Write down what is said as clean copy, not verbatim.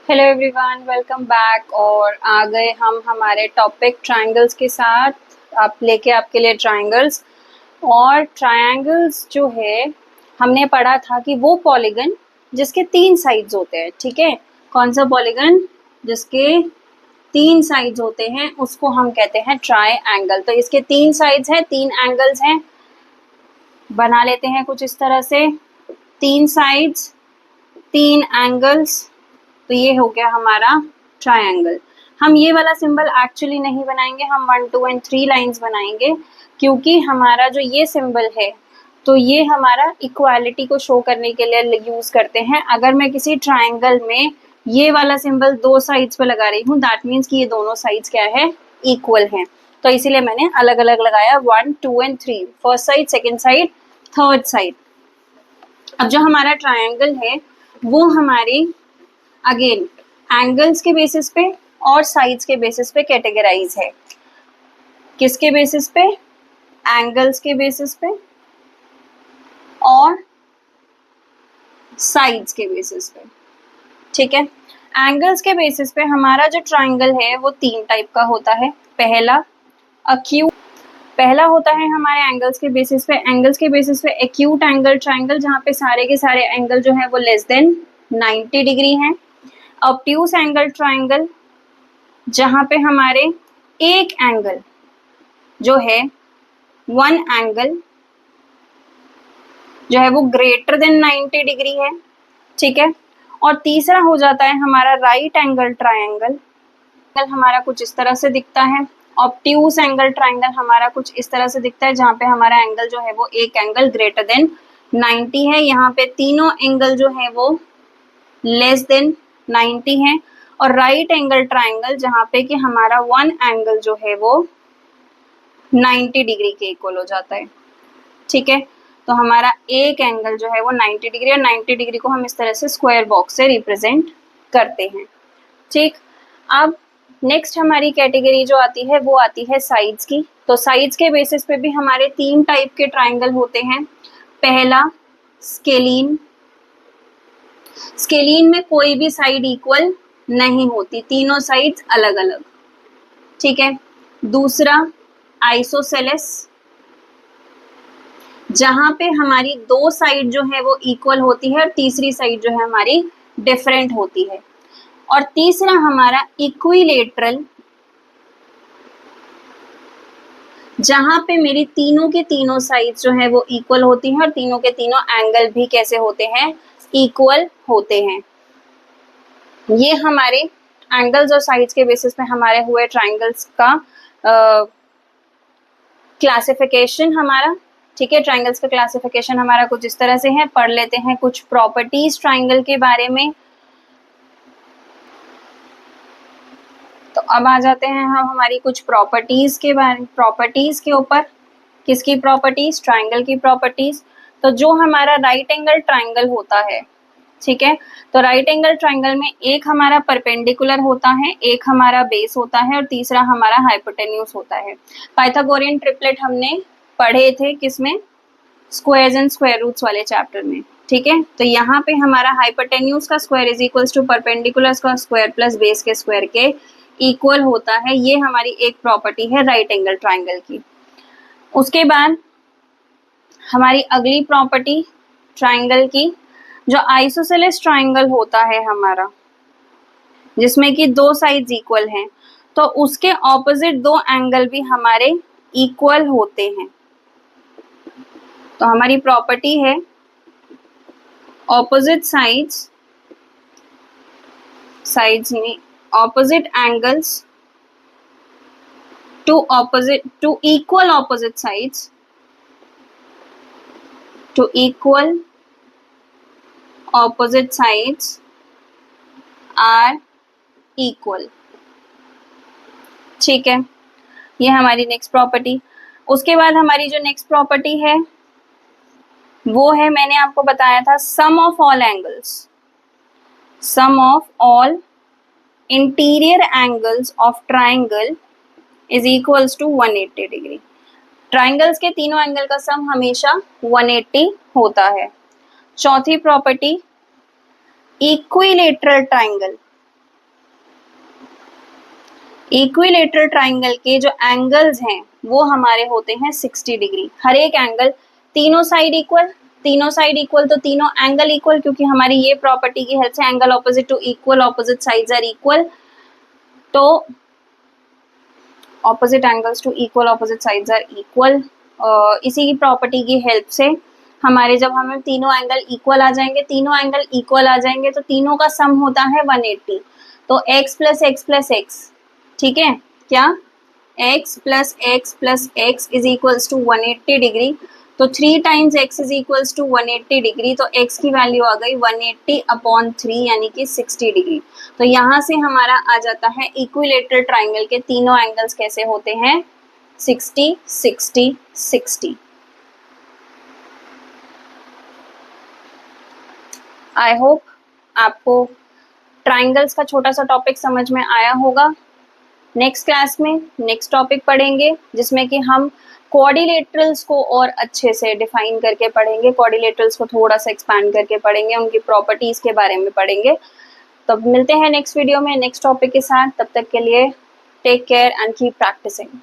Hello everyone, welcome back. और आ गए हम हमारे टॉपिक ट्रायंगल्स के साथ। आप लेके आपके लिए ट्रायंगल्स। और ट्रायंगल्स जो है हमने पढ़ा था कि वो पॉलीगन जिसके तीन साइड्स होते हैं। ठीक है, कौन सा पॉलीगन जिसके तीन साइड्स होते हैं उसको हम कहते हैं ट्रायंगल। तो इसके तीन साइड्स हैं, तीन एंगल्स हैं। बना लेते हैं कुछ इस तरह से, तीन साइड्स, तीन एंगल्स। तो ये हो गया हमारा ट्रायंगल। हम ये वाला सिंबल एक्चुअली नहीं बनाएंगे, हम 1 2 एंड 3 लाइंस बनाएंगे, क्योंकि हमारा जो ये सिंबल है तो ये हमारा इक्वालिटी को शो करने के लिए यूज करते हैं। अगर मैं किसी ट्रायंगल में ये वाला सिंबल दो साइड्स पे लगा रही हूँ, दैट मीन्स कि ये दोनों साइड्स क्या है, इक्वल हैं। तो इसीलिए मैंने अलग अलग लगाया 1 2 and 3, first side, second side, third side. अब जो हमारा ट्रायंगल है वो हमारी अगेन एंगल्स के बेसिस पे और साइड्स के बेसिस पे कैटेगराइज है। किसके बेसिस पे? एंगल्स के बेसिस पे और साइड्स के बेसिस पे। ठीक है, एंगल्स के बेसिस पे हमारा जो ट्रायंगल है वो तीन टाइप का होता है। पहला होता है हमारे एंगल्स के बेसिस पे एक्यूट एंगल ट्रायंगल, जहाँ पे सारे के सारे एंगल जो है वो लेस देन 90 डिग्री हैं। ऑब्ट्यूज एंगल ट्रायंगल, जहाँ पे हमारे एक एंगल जो है, वन एंगल जो है वो ग्रेटर देन 90 डिग्री है। ठीक है, और तीसरा हो जाता है हमारा राइट एंगल ट्रायंगल। हमारा कुछ इस तरह से दिखता है। ऑब्ट्यूज एंगल ट्रायंगल हमारा कुछ इस तरह से दिखता है, जहाँ पे हमारा एंगल जो है वो एक एंगल ग्रेटर देन 90 है। यहाँ पे तीनों एंगल जो है वो लेस देन 90 है। और राइट एंगल ट्रायंगल, जहाँ पे कि हमारा वन एंगल जो है वो 90 डिग्री के इक्वल हो जाता है। ठीक है, तो हमारा एक एंगल जो है वो 90 डिग्री, और 90 डिग्री को हम इस तरह से स्क्वायर बॉक्स से रिप्रेजेंट करते हैं। ठीक, अब नेक्स्ट हमारी कैटेगरी जो आती है वो आती है साइड्स की। तो साइड्स के बेसिस पे भी हमारे तीन टाइप के ट्रायंगल होते हैं। पहला स्केलीन। स्केलीन में कोई भी साइड इक्वल नहीं होती, तीनों साइड्स अलग अलग। ठीक है, दूसरा आइसोसेलेस, जहां पे हमारी दो साइड जो है वो इक्वल होती है और तीसरी साइड जो है हमारी डिफरेंट होती है। और तीसरा हमारा इक्विलेटरल, जहां पे मेरी तीनों के तीनों साइड्स जो है वो इक्वल होती हैं और तीनों के तीनों एंगल भी कैसे होते हैं, इक्वल होते हैं। ये हमारे एंगल्स और साइड्स के बेसिस पे हमारे हुए ट्रायंगल्स का क्लासिफिकेशन हमारा। ठीक है, ट्रायंगल्स का क्लासिफिकेशन हमारा कुछ इस तरह से है। पढ़ लेते हैं कुछ प्रॉपर्टीज ट्रायंगल के बारे में। तो अब आ जाते हैं हम हमारी कुछ प्रॉपर्टीज के ऊपर। किसकी प्रॉपर्टीज? ट्रायंगल की प्रॉपर्टीज। तो जो हमारा राइट एंगल ट्रायंगल होता है, ठीक है, तो राइट एंगल ट्रायंगल में एक हमारा परपेंडिकुलर होता है, एक हमारा बेस होता है और तीसरा हमारा हाइपोटेन्यूज होता है। पाइथागोरियन ट्रिपलेट हमने पढ़े थे किसमें? स्क्वायर्स एंड स्क्वायर रूट्स वाले चैप्टर में। ठीक है, तो यहाँ पे हमारा हाइपोटेन्यूज का square is equals to perpendicular का स्क्वायर प्लस बेस के स्क्वायर के इक्वल होता है। ये हमारी एक प्रॉपर्टी है राइट एंगल ट्रायंगल की। उसके बाद हमारी अगली प्रॉपर्टी ट्रायंगल की, जो आइसोसेलेस ट्रायंगल होता है हमारा, जिसमें कि दो साइड्स इक्वल हैं, तो उसके ऑपोजिट दो एंगल भी हमारे इक्वल होते हैं। तो हमारी प्रॉपर्टी है ऑपोजिट साइड्स में opposite angles to equal opposite sides to equal opposite sides are equal। ठीक है, ये हमारी नेक्स्ट प्रॉपर्टी। उसके बाद हमारी जो नेक्स्ट प्रॉपर्टी है वो है, मैंने आपको बताया था, sum of all angles, sum of all interior angles of triangle is equals to 180 degree. Triangles के तीनों एंगल का सम हमेशा 180 होता है। चौथी property, equilateral triangle. Equilateral triangle के जो एंगल्स हैं वो हमारे होते हैं 60 डिग्री। हर एक एंगल, तीनों साइड इक्वल, तीनों साइड इक्वल तो तीनों एंगल इक्वल, क्योंकि हमारी ये प्रॉपर्टी की हेल्प से angle opposite to equal, opposite sides are equal, तो opposite angles to equal, opposite sides are equal. इसी की प्रॉपर्टी की हेल्प से हमारे जब हमें तीनों एंगल इक्वल आ जाएंगे, तीनों एंगल इक्वल आ जाएंगे तो तीनों का सम होता है 180। तो x plus x plus x, ठीक है, क्या x plus x plus x is equals to 180 degree. तो 3 times x is equals to 180 degree, तो x की वैल्यू आ गई 180/3 यानी कि 60 डिग्री। तो यहाँ से हमारा आ जाता है इक्विलेटरल ट्राइंगल के तीनों एंगल्स कैसे होते हैं, 60 60 60। आई होप आपको ट्राइंगल्स का छोटा सा टॉपिक समझ में आया होगा। नेक्स्ट क्लास में नेक्स्ट टॉपिक पढ़ेंगे जिसमें कि हम क्वाड्रिलेटरल्स को और अच्छे से डिफाइन करके पढ़ेंगे, क्वाड्रिलेटरल्स को थोड़ा सा एक्सपैंड करके पढ़ेंगे, उनकी प्रॉपर्टीज के बारे में पढ़ेंगे। तब मिलते हैं नेक्स्ट वीडियो में नेक्स्ट टॉपिक के साथ। तब तक के लिए take care and keep practising.